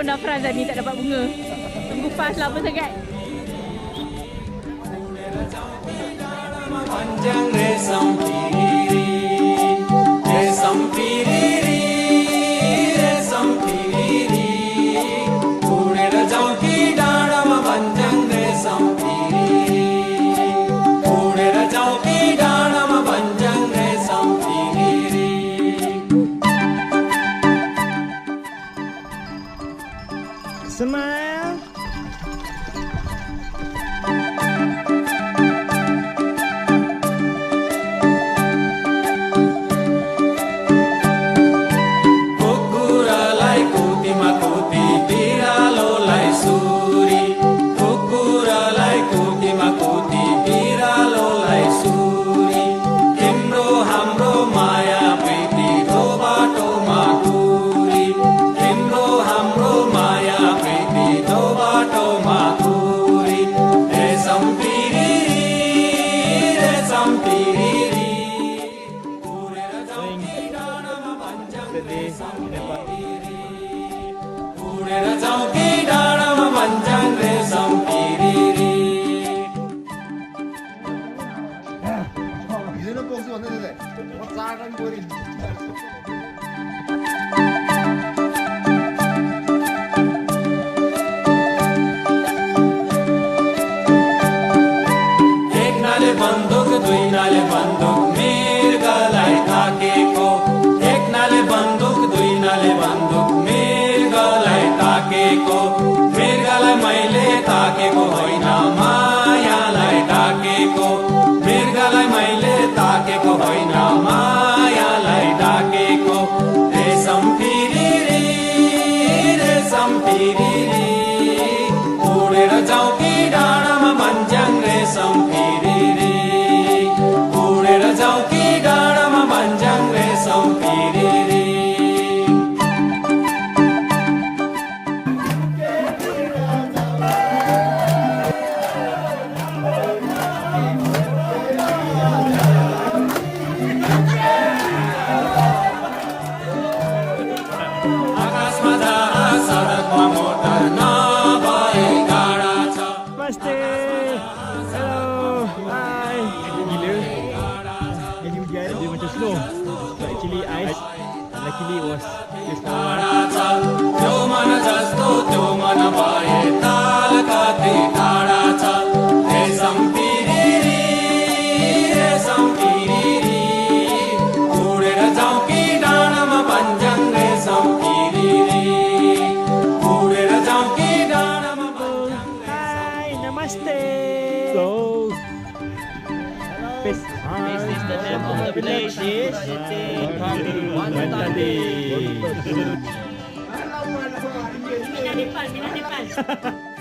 tahun dah Frazan ni tak dapat bunga. Tunggu pas lama sangat. Panjang resam piriri, resam piriri, resam piriri. Udera जाऊं की डाँडा में panjang resam piriri. Udera जाऊं की डाँडा में panjang resam piriri. Smile. Udera जाऊं की डाँडा में panjang resam piriri. 이제는 복수 왔는데 뭐 작은 거리 एक नाले बंदूक दुई नाले बंदूक मिर्गलाई ताकेको. एक नाले बंदूक दुई नाले बंदूक मिर्गलाई ताकेको. मिर्गलाई मैले ताकेको होइन मायालाई डाकेको. मिर्गलाई मैले ताकेको होइन मायालाई डाकेको. रेशम पिरिरी रेशम पिरिरी. उडेर जाऊं की डाँडामा panjang resam piriri. Udera जाऊं की डाँडामा panjang resam piriri. आकाशमा तारा सडकमा मोटर नभए गाडा छ. Namaste. Hello. Hi. Gila. Yang hujan dia macam slow. So actually ice. Luckily it was just for a while. त्यो मन जस्तो त्यो मन भए ताल कति टाढा छ. रेशम पिरिरी रेशम पिरिरी. उडेर जाऊं की डाँडामा panjang resam piriri. उडेर जाऊं की डाँडामा panjang Hi. Namaste. So. Peace. This is the name of the place is Bhanthati. Minat Nepal, minat Nepal.